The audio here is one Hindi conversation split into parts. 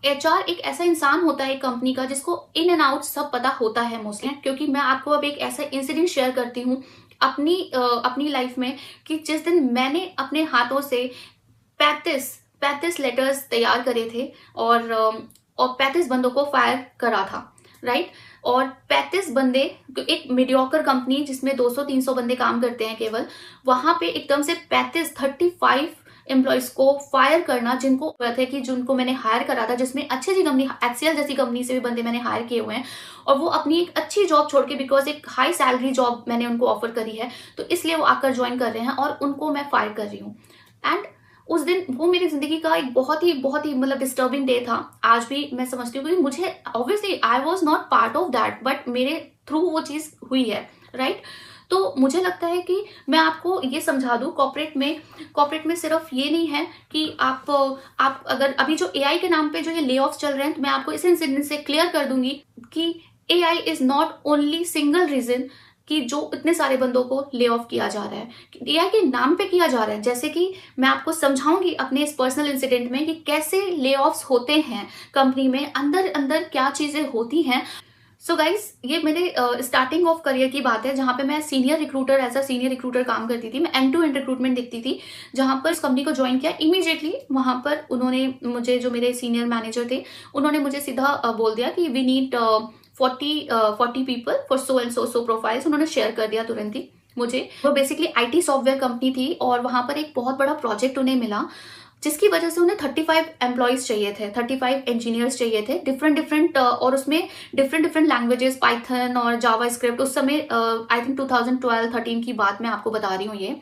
एचआर एक ऐसा इंसान होता है कंपनी का जिसको इन एंड आउट सब पता होता है मोस्टली। क्योंकि मैं आपको अब एक ऐसा इंसिडेंट शेयर करती हूँ अपनी लाइफ में, कि जिस दिन मैंने अपने हाथों से 35 लेटर्स तैयार करे थे और 35 बंदों को फायर करा था, राइट। और 35 बंदे, एक मीडियोकर कंपनी जिसमें 200-300 बंदे काम करते हैं केवल, वहां पे एकदम से 35 एम्प्लॉयज को फायर करना, जिनको थे कि जिनको मैंने हायर करा था, जिसमें अच्छी सी कंपनी HCL जैसी कंपनी से भी बंदे मैंने हायर किए हुए हैं, और वो अपनी एक अच्छी जॉब छोड़ के, बिकॉज एक हाई सैलरी जॉब मैंने उनको ऑफर करी है, तो इसलिए वो आकर ज्वाइन कर रहे हैं और उनको मैं फायर कर रही हूँ। एंड उस दिन वो मेरी जिंदगी का एक बहुत ही मतलब डिस्टर्बिंग डे था। आज भी मैं समझती हूँ, क्योंकि मुझे obviously I was not part of that, but मेरे थ्रू वो चीज हुई है, राइट। तो मुझे लगता है कि मैं आपको ये समझा दूं, कॉर्पोरेट में सिर्फ ये नहीं है कि आप अगर अभी जो एआई के नाम पे जो ये ले ऑफ चल रहे हैं, तो मैं आपको इस इंसिडेंट से क्लियर कर दूंगी कि AI is not only single reason कि जो इतने सारे बंदों को ले ऑफ किया जा रहा है, एआई के नाम पे किया जा रहा है। जैसे कि मैं आपको समझाऊंगी अपने इस पर्सनल इंसिडेंट में कि कैसे ले ऑफ्स होते हैं कंपनी में, अंदर अंदर क्या चीजें होती हैं। सो गाइज, ये मेरे स्टार्टिंग ऑफ करियर की बात है, जहां पे मैं एज अ सीनियर रिक्रूटर काम करती थी। मैं एंड टू एंड रिक्रूटमेंट देखती थी। जहां पर इस कंपनी को ज्वाइन किया, इमीडिएटली वहां पर उन्होंने मुझे, जो मेरे सीनियर मैनेजर थे, उन्होंने मुझे सीधा बोल दिया कि we need 40 people for so and so profiles. उन्होंने शेयर कर दिया तुरंत ही मुझे। वो बेसिकली आईटी सॉफ्टवेयर कंपनी थी, और वहां पर एक बहुत बड़ा प्रोजेक्ट उन्हें मिला, जिसकी वजह से उन्हें 35 एम्प्लॉयज चाहिए थे, 35 इंजीनियर्स चाहिए थे, डिफरेंट और उसमें डिफरेंट लैंग्वेजेस, पाइथन और जावा स्क्रिप्ट। उस समय आई थिंक 2012-13 की बात मैं आपको बता रही हूँ ये।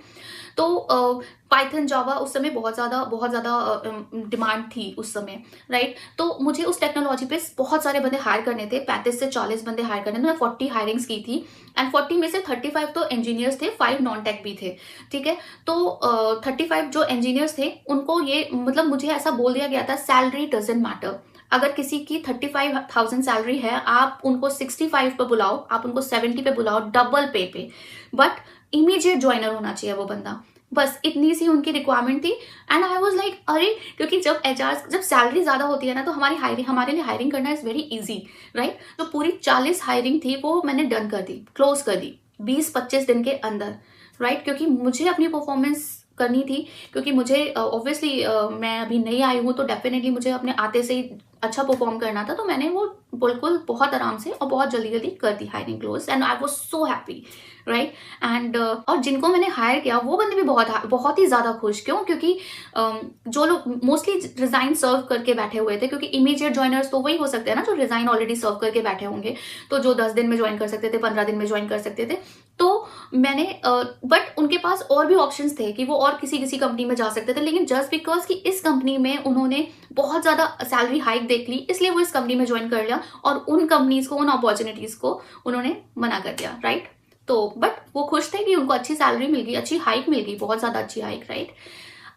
तो पाइथन जावा उस समय बहुत ज्यादा डिमांड थी उस समय, राइट। तो मुझे उस टेक्नोलॉजी पे बहुत सारे बंदे हायर करने थे, 35 से 40 बंदे हायर करने थे। मैं 40 हायरिंग्स की थी, एंड 40 में से 35 तो इंजीनियर्स थे, 5 नॉन टेक भी थे, ठीक है। तो 35 जो इंजीनियर्स थे, उनको ये मतलब मुझे ऐसा बोल दिया गया था, सैलरी डजेंट मैटर। अगर किसी की 35,000 सैलरी है, आप उनको 65 पे बुलाओ, आप उनको 70 पे बुलाओ, डबल पे, बट इमीडिएट ज्वाइनर होना चाहिए वो बंदा। बस इतनी सी उनकी रिक्वायरमेंट थी। एंड आई वाज लाइक, अरे, क्योंकि जब सैलरी ज्यादा होती है ना, तो हमारे लिए हायरिंग करना इज वेरी इजी, राइट। तो पूरी 40 हायरिंग थी, वो मैंने डन कर दी, क्लोज कर दी 20-25 दिन के अंदर, राइट। क्योंकि मुझे अपनी परफॉर्मेंस करनी थी, क्योंकि मुझे ऑब्वियसली मैं अभी नई आई हूँ, तो डेफिनेटली मुझे अपने आते से ही अच्छा परफॉर्म करना था। तो मैंने वो बिल्कुल बहुत आराम से और बहुत जल्दी कर दी hiring close, and I was so happy, right. And और जिनको मैंने हायर किया, वो बंदे भी बहुत ही ज्यादा खुश। क्यों? क्योंकि जो लोग मोस्टली रिजाइन सर्व करके बैठे हुए थे, क्योंकि इमीडिएट ज्वाइनर्स तो वही हो सकते हैं ना, जो रिजाइन ऑलरेडी सर्व करके बैठे होंगे, तो जो 10 दिन में ज्वाइन कर सकते थे, 15 दिन में ज्वाइन कर सकते थे। तो मैंने बट उनके पास और भी ऑप्शंस थे कि वो और किसी कंपनी में जा सकते थे, लेकिन जस्ट बिकॉज कि इस कंपनी में उन्होंने बहुत ज्यादा सैलरी हाइक देख ली, इसलिए वो इस कंपनी में ज्वाइन कर लिया, और उन कंपनीज को, उन अपॉर्चुनिटीज को उन्होंने मना कर दिया, राइट। तो बट वो खुश थे कि उनको अच्छी सैलरी मिल गई, अच्छी हाइक मिल गई, बहुत ज्यादा अच्छी हाइक, राइट।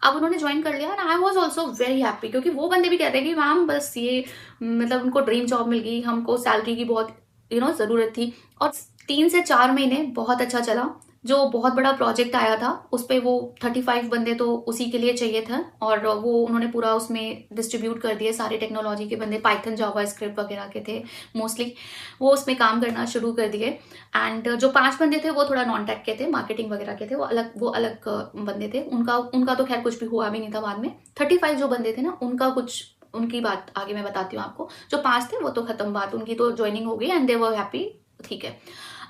अब उन्होंने ज्वाइन कर लिया, and I was also very happy, क्योंकि वो बंदे भी कहते हैं कि मैम बस ये मतलब उनको ड्रीम जॉब मिल गई, हमको सैलरी की बहुत जरूरत थी। और 3 से 4 महीने बहुत अच्छा चला। जो बहुत बड़ा प्रोजेक्ट आया था, उस पर वो 35 बंदे तो उसी के लिए चाहिए थे, और वो उन्होंने पूरा उसमें डिस्ट्रीब्यूट कर दिए, सारे टेक्नोलॉजी के बंदे, पाइथन जावा स्क्रिप्ट वगैरह के थे मोस्टली, वो उसमें काम करना शुरू कर दिए। एंड जो 5 बंदे थे, वो थोड़ा नॉन टेक के थे, मार्केटिंग वगैरह के थे, वो अलग बंदे थे। उनका तो खैर कुछ भी हुआ भी नहीं था बाद में। 35 जो बंदे थे ना, उनकी बात आगे मैं बताती हूँ आपको। जो 5 थे वो तो खत्म बात, उनकी तो ज्वाइनिंग हो गई, एंड दे वर हैप्पी, ठीक है।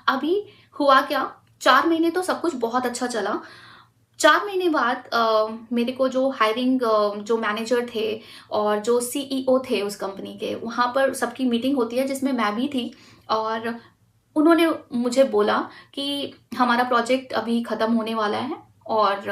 अभी हुआ क्या, 4 महीने तो सब कुछ बहुत अच्छा चला। 4 महीने बाद मेरे को जो हायरिंग जो मैनेजर थे और जो सीईओ थे उस कंपनी के, वहां पर सबकी मीटिंग होती है, जिसमें मैं भी थी। और उन्होंने मुझे बोला कि हमारा प्रोजेक्ट अभी खत्म होने वाला है, और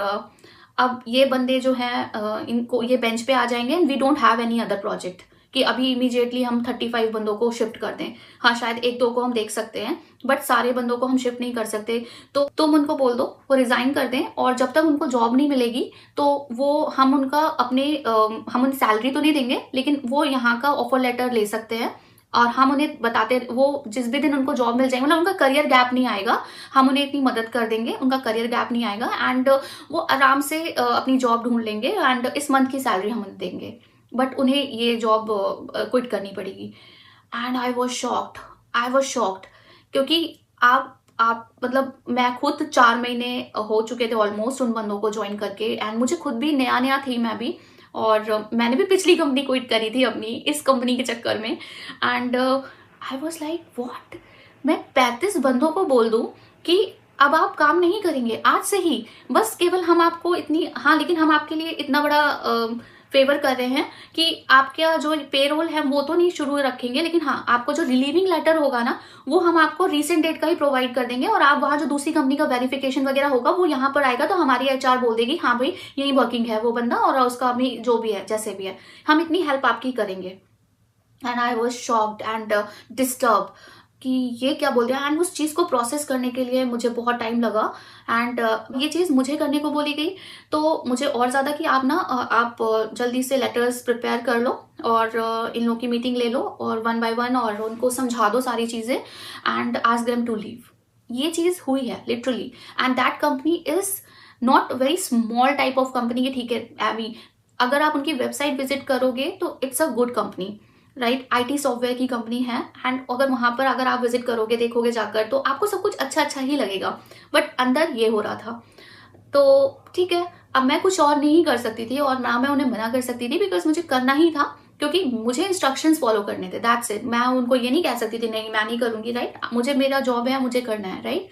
अब ये बंदे जो हैं इनको ये बेंच पे आ जाएंगे, and we don't have any other project, कि अभी इमीडिएटली हम 35 बंदों को शिफ्ट कर दें। हाँ, शायद 1-2 को हम देख सकते हैं, बट सारे बंदों को हम शिफ्ट नहीं कर सकते। तो तुम उनको बोल दो वो रिजाइन कर दें, और जब तक उनको जॉब नहीं मिलेगी, तो वो हम हम उन्हें सैलरी तो नहीं देंगे, लेकिन वो यहाँ का ऑफर लेटर ले सकते हैं, और हम उन्हें बताते, वो जिस भी दिन उनको जॉब मिल जाएगी, मतलब उनका करियर गैप नहीं आएगा, हम उन्हें इतनी मदद कर देंगे, उनका करियर गैप नहीं आएगा, एंड वो आराम से अपनी जॉब ढूंढ लेंगे, एंड इस मंथ की सैलरी हम उन्हें देंगे, बट उन्हें ये जॉब क्विट करनी पड़ेगी। एंड आई वॉज शॉक्ड, क्योंकि आप मतलब मैं खुद 4 महीने हो चुके थे ऑलमोस्ट उन बंदों को ज्वाइन करके, एंड मुझे खुद भी नया नया थी मैं भी, और मैंने भी पिछली कंपनी क्विट करी थी अपनी इस कंपनी के चक्कर में। And I was like what, मैं 35 बंदों को बोल दूं कि अब आप काम नहीं करेंगे आज से ही, बस केवल हम आपको इतनी, हाँ लेकिन हम आपके लिए इतना बड़ा फेवर कर रहे हैं कि आपका जो पेरोल है वो तो नहीं शुरू रखेंगे, लेकिन हाँ आपको जो रिलीविंग लेटर होगा ना वो हम आपको रीसेंट डेट का ही प्रोवाइड कर देंगे, और आप वहाँ जो दूसरी कंपनी का वेरिफिकेशन वगैरह होगा वो यहाँ पर आएगा, तो हमारी एचआर बोल देगी हाँ भाई यही वर्किंग है वो बंदा, और उसका भी जो भी है जैसे भी है हम इतनी हेल्प आपकी करेंगे। And I was shocked and disturb कि ये क्या बोल रहे हैं, एंड उस चीज़ को प्रोसेस करने के लिए मुझे बहुत टाइम लगा। एंड ये चीज़ मुझे करने को बोली गई, तो मुझे और ज़्यादा कि आप ना आप जल्दी से लेटर्स प्रिपेयर कर लो और इन लोगों की मीटिंग ले लो और 1 by 1 और उनको समझा दो सारी चीज़ें, and ask them to leave. ये चीज़ हुई है literally, and that company is not very small type of company है, ठीक है एवी, अगर आप उनकी वेबसाइट विजिट करोगे तो it's a good company, right, IT software की कंपनी है, एंड अगर वहां पर अगर आप विजिट करोगे देखोगे जाकर तो आपको सब कुछ अच्छा अच्छा ही लगेगा, बट अंदर ये हो रहा था। तो ठीक है, अब मैं कुछ और नहीं कर सकती थी और ना मैं उन्हें मना कर सकती थी, बिकॉज मुझे करना ही था, क्योंकि मुझे इंस्ट्रक्शंस फॉलो करने थे, दैट्स इट। मैं उनको ये नहीं कह सकती थी नहीं मैं नहीं करूंगी, राइट, मुझे मेरा जॉब है मुझे करना है, राइट।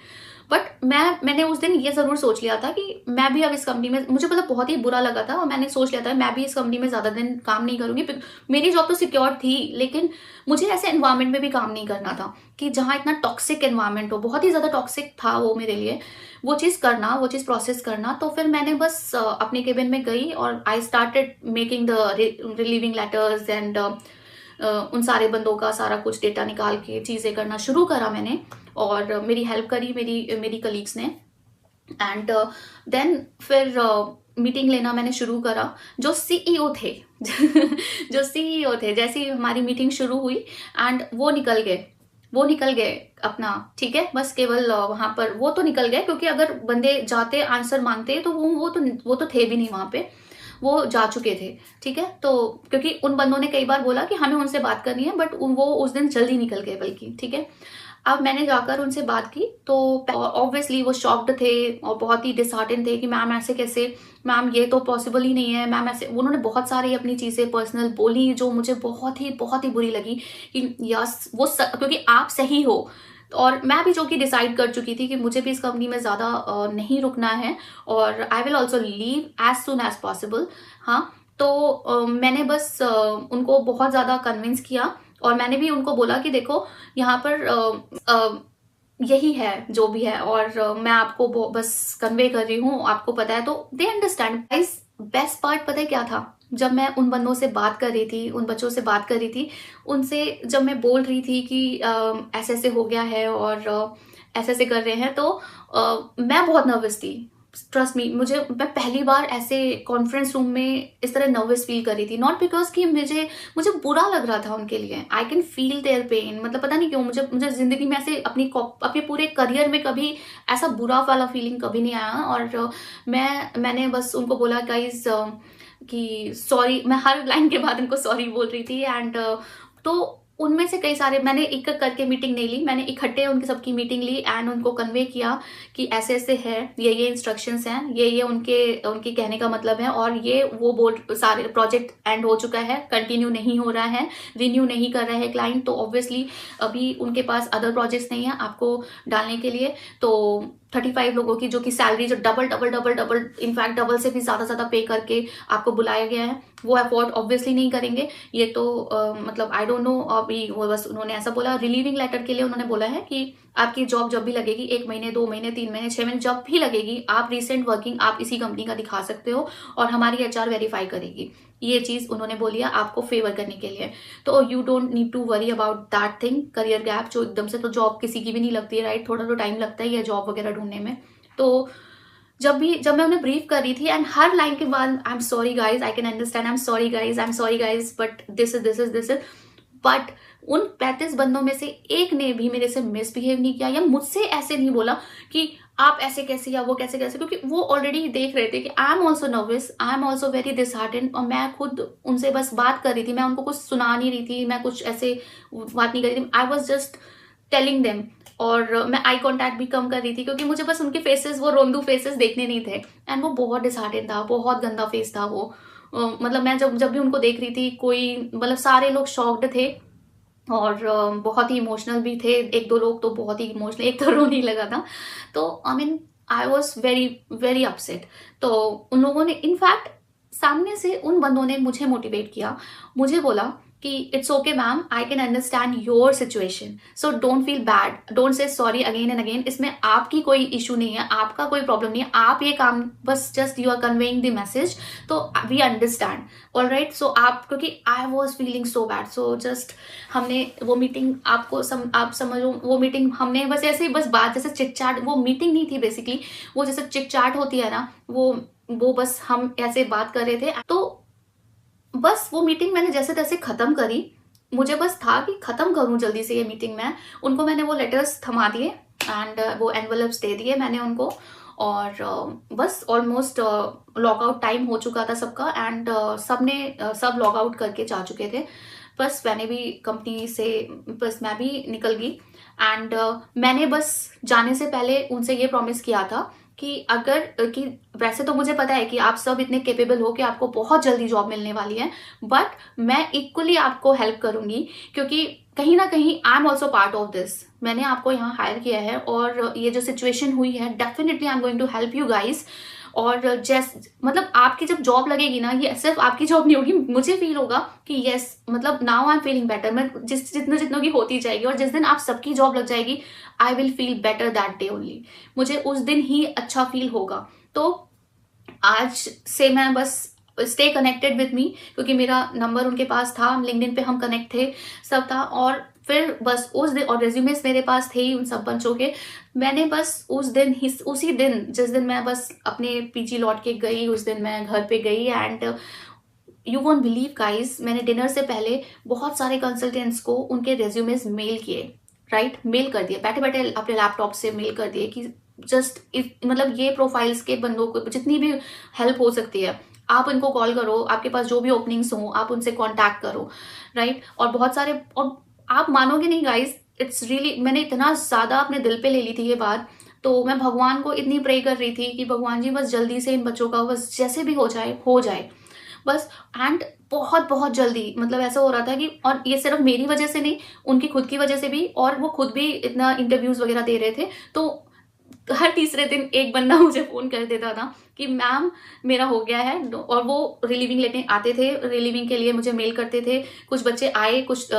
बट मैंने उस दिन ये जरूर सोच लिया था कि मैं भी अब इस कंपनी में, मुझे मतलब बहुत ही बुरा लगा था और मैंने सोच लिया था मैं भी इस कंपनी में ज्यादा दिन काम नहीं करूंगी। मेरी जॉब तो सिक्योर थी, लेकिन मुझे ऐसे एनवायरनमेंट में भी काम नहीं करना था कि जहाँ इतना टॉक्सिक एनवायरनमेंट हो, बहुत ही ज्यादा टॉक्सिक था वो मेरे लिए, वो चीज़ करना, वो चीज़ प्रोसेस करना। तो फिर मैंने बस अपने केबिन में गई और I started making the relieving letters and उन सारे बंदों का सारा कुछ डेटा निकाल के चीज़ें करना शुरू करा मैंने, और मेरी हेल्प करी मेरी कलीग्स ने। एंड देन फिर मीटिंग लेना मैंने शुरू करा। जो सीईओ थे जो सीईओ थे, जैसे ही हमारी मीटिंग शुरू हुई एंड वो निकल गए अपना, ठीक है, बस केवल वहां पर वो तो निकल गए, क्योंकि अगर बंदे जाते आंसर मांगते तो वो तो थे भी नहीं वहां पे, वो जा चुके थे, ठीक है। तो क्योंकि उन बंदों ने कई बार बोला कि हमें उनसे बात करनी है, बट वो उस दिन जल्दी निकल गए बल्कि, ठीक है। अब मैंने जाकर उनसे बात की तो ऑब्वियसली वो शॉक्ड थे और बहुत ही डिसहार्टेंड थे कि मैम ऐसे कैसे, मैम ये तो पॉसिबल ही नहीं है, मैम ऐसे। उन्होंने बहुत सारी अपनी चीज़ें पर्सनल बोली जो मुझे बहुत ही बुरी लगी कि यस क्योंकि आप सही हो, और मैं भी जो कि डिसाइड कर चुकी थी कि मुझे भी इस कंपनी में ज़्यादा नहीं रुकना है और I will also leave as soon as possible. हाँ, तो मैंने बस उनको बहुत ज़्यादा कन्विंस किया और मैंने भी उनको बोला कि देखो यहाँ पर यही है जो भी है, और मैं आपको बस कन्वे कर रही हूँ, आपको पता है, तो they understand. Guys, best part पता है क्या था? जब मैं उन बंदों से बात कर रही थी, उन बच्चों से बात कर रही थी, उनसे जब मैं बोल रही थी कि ऐसे ऐसे हो गया है और ऐसे ऐसे कर रहे हैं, तो मैं बहुत नर्वस थी। ट्रस्ट मी, मैं पहली बार ऐसे कॉन्फ्रेंस रूम में इस तरह नर्वस फील कर रही थी, नॉट बिकॉज कि मुझे बुरा लग रहा था उनके लिए, I can feel their pain, मतलब पता नहीं क्यों मुझे जिंदगी में ऐसे अपने पूरे करियर में कभी ऐसा बुरा वाला फीलिंग कभी नहीं आया। और मैंने बस उनको बोला गाइज कि सॉरी, मैं हर लाइन के बाद उनको सॉरी बोल रही थी। एंड तो उनमें से कई सारे मैंने एक एक करके मीटिंग नहीं ली, मैंने इकट्ठे उनकी सबकी मीटिंग ली एंड उनको कन्वे किया कि ऐसे ऐसे है, ये इंस्ट्रक्शंस हैं, ये उनके कहने का मतलब है, और ये वो बोर्ड सारे प्रोजेक्ट एंड हो चुका है, कंटिन्यू नहीं हो रहा है, रिन्यू नहीं कर रहा है क्लाइंट, तो ऑब्वियसली अभी उनके पास अदर प्रोजेक्ट्स नहीं है आपको डालने के लिए। तो 35 लोगों की जो कि सैलरी जो डबल इनफैक्ट डबल से भी ज्यादा पे करके आपको बुलाया गया है, वो अफोर्ड ऑब्वियसली नहीं करेंगे। ये तो मतलब आई डोंट नो, अभी वो बस उन्होंने ऐसा बोला। रिलीविंग लेटर के लिए उन्होंने बोला है कि आपकी जॉब जब भी लगेगी, 1 महीने 2 महीने 3 महीने 6 महीने जब भी लगेगी, आप रिसेंट वर्किंग आप इसी कंपनी का दिखा सकते हो और हमारी एचआर वेरीफाई करेगी। ये चीज उन्होंने बोली है आपको फेवर करने के लिए। तो you don't need to worry about that thing, career gap जो एकदम से तो जॉब किसी की भी नहीं लगती है, राइट, थोड़ा तो टाइम लगता है ये जॉब वगैरह ढूंढने में। तो जब मैं उन्हें ब्रीफ कर रही थी एंड हर लाइन के बाद I am sorry guys, I can understand, I am sorry guys, but this is but उन 35 बंदों में से एक ने भी मेरे से मिसबिहेव नहीं किया या मुझसे ऐसे नहीं बोला कि आप ऐसे कैसे या वो कैसे कैसे, क्योंकि वो ऑलरेडी देख रहे थे कि I am also nervous, I am also very disheartened, और मैं खुद उनसे बस बात कर रही थी, मैं उनको कुछ सुना नहीं रही थी, मैं कुछ ऐसे बात नहीं कर रही थी, I was just telling them. और मैं आई कांटेक्ट भी कम कर रही थी क्योंकि मुझे बस उनके फेसेस, वो रोंदू फेसेस देखने नहीं थे। एंड वो बहुत डिसहार्टेंड था, बहुत गंदा फेस था वो। मतलब मैं जब जब भी उनको देख रही थी, कोई मतलब सारे लोग शॉक्ड थे और बहुत ही इमोशनल भी थे। एक दो लोग तो बहुत ही इमोशनल, एक तो रोने लगा था। तो I mean I was very very upset. तो उन लोगों ने इनफैक्ट सामने से उन बंदों ने मुझे मोटिवेट किया, मुझे बोला कि it's okay ma'am, I can understand your situation, so don't feel bad, don't say sorry again and again, इसमें आपकी कोई इशू नहीं है, आपका कोई प्रॉब्लम नहीं है, आप ये काम बस just you are conveying the message, तो we understand all right. So आप, क्योंकि I was feeling so bad, so just हमने वो मीटिंग, आप समझो वो मीटिंग हमने बस ऐसे ही बस बात जैसे चिट चैट, वो मीटिंग नहीं थी बेसिकली, वो जैसे चिट चैट होती है ना, वो बस हम ऐसे बात कर रहे थे। तो बस वो मीटिंग मैंने जैसे तैसे खत्म करी, मुझे बस था कि खत्म करूं जल्दी से ये मीटिंग में। उनको मैंने वो लेटर्स थमा दिए एंड वो एनवलप्स दे दिए मैंने उनको, और बस ऑलमोस्ट लॉग आउट टाइम हो चुका था सबका, एंड सब लॉग आउट करके जा चुके थे। बस मैंने भी कंपनी से, बस मैं भी निकल गई। एंड मैंने बस जाने से पहले उनसे ये प्रॉमिस किया था कि अगर कि वैसे तो मुझे पता है कि आप सब इतने केपेबल हो कि आपको बहुत जल्दी जॉब मिलने वाली है, बट मैं इक्वली आपको हेल्प करूंगी, क्योंकि कहीं ना कहीं I am also part of this. मैंने आपको यहाँ हायर किया है और ये जो सिचुएशन हुई है, definitely I am going to help you guys. और मतलब आपकी जब जॉब लगेगी ना, ये सिर्फ आपकी जॉब नहीं होगी, मुझे फील होगा कि यस, मतलब now I am feeling better. मैं जितने जितनों की होती जाएगी, और जिस दिन आप सबकी जॉब लग जाएगी, I will feel better that day only. मुझे उस दिन ही अच्छा फील होगा। तो आज से मैं बस स्टे कनेक्टेड विद मी, क्योंकि मेरा नंबर उनके पास था, लिंक्डइन पे हम कनेक्ट थे, सब था। और फिर बस उस दिन, और रेज्यूमेस मेरे पास थे ही उन सब बच्चों के, मैंने बस उस दिन ही, उसी दिन जिस दिन मैं बस अपने पीजी लौट के गई, उस दिन मैं घर पे गई। And you won't believe guys, मैंने डिनर से पहले बहुत सारे कंसल्टेंट्स को उनके रेज्यूमेस मेल किए, राइट, मेल कर दिए, बैठे बैठे अपने लैपटॉप से मेल कर दिए कि जस्ट मतलब ये प्रोफाइल्स के बंदों को जितनी भी हेल्प हो सकती है आप इनको कॉल करो, आपके पास जो भी ओपनिंग्स हो आप उनसे कांटेक्ट करो, राइट। और बहुत सारे, और आप मानोगे नहीं गाइस, इट्स रियली, मैंने इतना ज्यादा अपने दिल पे ले ली थी ये बात। तो मैं भगवान को इतनी प्रे कर रही थी कि भगवान जी बस जल्दी से इन बच्चों का बस जैसे भी हो जाए बस। एंड बहुत बहुत जल्दी, मतलब ऐसा हो रहा था कि, और ये सिर्फ मेरी वजह से नहीं, उनकी खुद की वजह से भी, और वो खुद भी इतना इंटरव्यूज वगैरह दे रहे थे। तो हर तीसरे दिन एक बंदा मुझे फोन कर देता था कि मैम मेरा हो गया है, और वो रिलीविंग लेने आते थे, रिलीविंग के लिए मुझे मेल करते थे। कुछ बच्चे आए, कुछ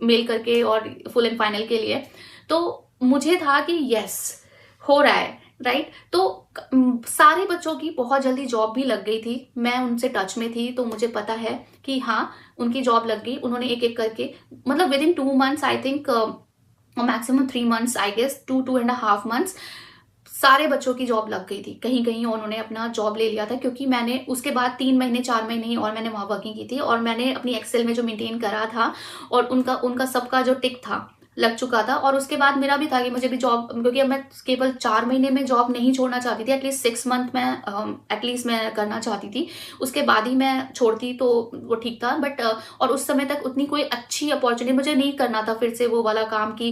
मेल करके, और फुल एंड फाइनल के लिए। तो मुझे था कि यस, हो रहा है, राइट। तो सारे बच्चों की बहुत जल्दी जॉब भी लग गई थी, मैं उनसे टच में थी, तो मुझे पता है कि हाँ उनकी जॉब लग गई। उन्होंने एक एक करके, मतलब within 2 months I think, maximum 3 months I guess, 2.5 months, सारे बच्चों की जॉब लग गई थी कहीं कहीं। उन्होंने अपना जॉब ले लिया था, क्योंकि मैंने उसके बाद 3 महीने 4 महीने और मैंने वहां वर्किंग की थी, और मैंने अपनी एक्सेल में जो मेंटेन करा था, और उनका सबका जो टिक था लग चुका था। और उसके बाद मेरा भी था कि मुझे भी जॉब, क्योंकि अब मैं केवल 4 महीने में जॉब नहीं छोड़ना चाहती थी, एटलीस्ट 6 month में एटलीस्ट मैं करना चाहती थी। उसके बाद ही मैं छोड़ती तो वो ठीक था, बट और उस समय तक उतनी कोई अच्छी अपॉर्चुनिटी मुझे नहीं करना था फिर से वो वाला काम कि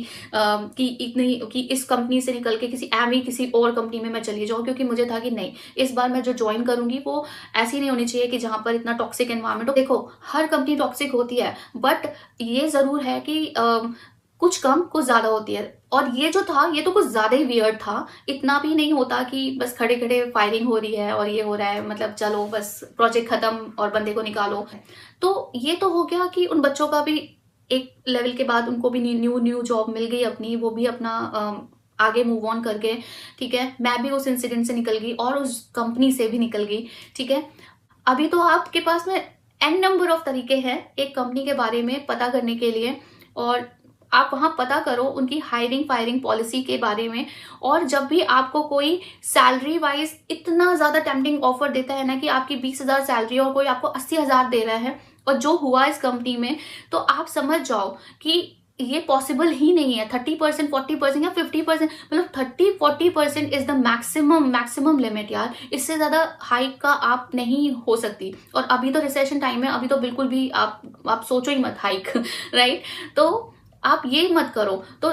इतनी कि इस कंपनी से निकल के किसी और कंपनी में मैं चली जाऊँ, क्योंकि मुझे था कि नहीं, इस बार मैं जो ज्वाइन करूंगी वो ऐसी नहीं होनी चाहिए कि जहां पर इतना टॉक्सिक एनवायरमेंट हो। देखो हर कंपनी टॉक्सिक होती है, बट ये जरूर है कि कुछ कम कुछ ज्यादा होती है। और ये जो था, ये तो कुछ ज्यादा ही वियर्ड था। इतना भी नहीं होता कि बस खड़े खड़े फायरिंग हो रही है और ये हो रहा है, मतलब चलो बस प्रोजेक्ट खत्म और बंदे को निकालो। तो ये तो हो गया कि उन बच्चों का भी एक लेवल के बाद उनको भी न्यू जॉब मिल गई अपनी, वो भी अपना आगे मूव ऑन कर गए, ठीक है। मैं भी उस इंसिडेंट से निकल गई और उस कंपनी से भी निकल गई, ठीक है। अभी तो आपके पास में n नंबर ऑफ तरीके हैं एक कंपनी के बारे में पता करने के लिए, और आप वहां पता करो उनकी हायरिंग फायरिंग पॉलिसी के बारे में। और जब भी आपको कोई सैलरी वाइज इतना ज्यादा टेम्पटिंग ऑफर देता है ना, कि आपकी 20,000 सैलरी और कोई आपको 80,000 दे रहा है, और जो हुआ इस कंपनी में, तो आप समझ जाओ कि ये पॉसिबल ही नहीं है। 30%, 40% या 50%, मतलब 30-40% इज द मैक्सिमम लिमिट यार। इससे ज्यादा हाइक का आप नहीं हो सकती। और अभी तो रिसेशन टाइम है, अभी तो बिल्कुल भी आप सोचो ही मत हाइक राइट। तो आप ये मत करो। तो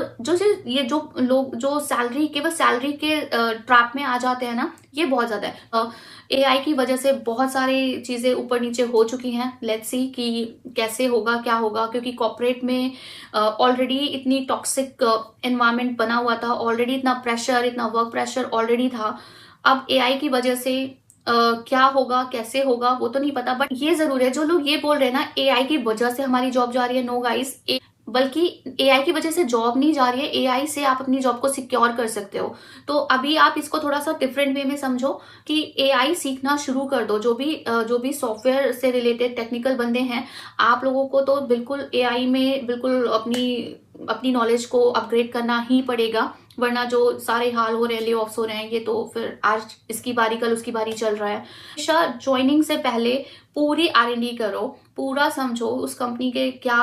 ये जो लोग जो सैलरी, केवल सैलरी के ट्रैप में आ जाते हैं ना, ये बहुत ज्यादा है। एआई की वजह से बहुत सारी चीजें ऊपर नीचे हो चुकी हैं। लेट्स सी कि कैसे होगा, क्या होगा, क्योंकि कॉर्पोरेट में ऑलरेडी इतनी टॉक्सिक एनवायरनमेंट बना हुआ था, ऑलरेडी इतना प्रेशर, इतना वर्क प्रेशर ऑलरेडी था। अब एआई की वजह से क्या होगा, कैसे होगा, वो तो नहीं पता। बट ये जरूर है, जो लोग ये बोल रहे हैं ना एआई की वजह से हमारी जॉब जा रही है, नो गाइस, बल्कि एआई की वजह से जॉब नहीं जा रही है, एआई से आप अपनी जॉब को सिक्योर कर सकते हो। तो अभी आप इसको थोड़ा सा डिफरेंट वे में समझो कि एआई सीखना शुरू कर दो। जो भी सॉफ्टवेयर से रिलेटेड टेक्निकल बंदे हैं, आप लोगों को तो बिल्कुल एआई में बिल्कुल अपनी नॉलेज को अपग्रेड करना ही पड़ेगा, वरना जो सारे हाल हो रहे हैं, ले ऑफ्स हो रहे हैं, ये तो फिर आज इसकी बारी कल उसकी बारी चल रहा है। हमेशा ज्वाइनिंग से पहले पूरी R&D करो, पूरा समझो उस कंपनी के क्या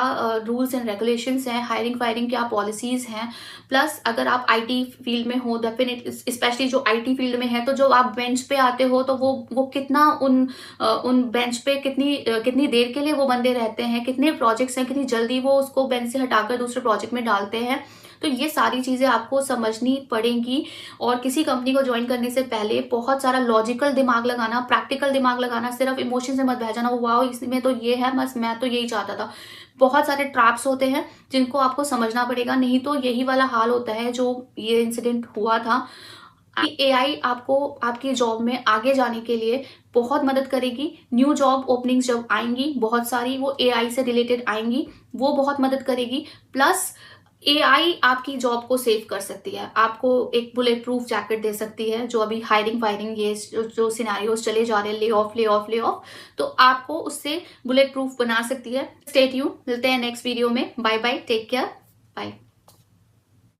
रूल्स एंड रेगुलेशंस हैं, हायरिंग फायरिंग क्या पॉलिसीज हैं। प्लस अगर आप आईटी फील्ड में हो, डेफिनेट स्पेशली जो आईटी फील्ड में है, तो जो आप बेंच पे आते हो, तो वो कितना उन बेंच पे कितनी देर के लिए वो बंदे रहते हैं, कितने प्रोजेक्ट्स हैं, कितनी जल्दी वो उसको बेंच से हटाकर दूसरे प्रोजेक्ट में डालते हैं। तो ये सारी चीजें आपको समझनी पड़ेंगी। और किसी कंपनी को ज्वाइन करने से पहले बहुत सारा लॉजिकल दिमाग लगाना, प्रैक्टिकल दिमाग लगाना, सिर्फ इमोशन से मत बह जाना, वाओ इसमें तो ये है, बस मैं तो यही चाहता था। बहुत सारे ट्रैप्स होते हैं जिनको आपको समझना पड़ेगा, नहीं तो यही वाला हाल होता है जो ये इंसिडेंट हुआ था। एआई आपको आपकी जॉब में आगे जाने के लिए बहुत मदद करेगी। न्यू जॉब ओपनिंग्स जब आएंगी बहुत सारी, वो एआई से रिलेटेड आएंगी, वो बहुत मदद करेगी। प्लस एआई आपकी जॉब को सेव कर सकती है, आपको एक बुलेट प्रूफ जैकेट दे सकती है। जो अभी हायरिंग फायरिंग ये जो सिनेरियोस चले जा रहे हैं, ले ऑफ, तो आपको उससे बुलेट प्रूफ बना सकती है। स्टे ट्यून्ड, मिलते हैं नेक्स्ट वीडियो में। Bye bye, take care, bye.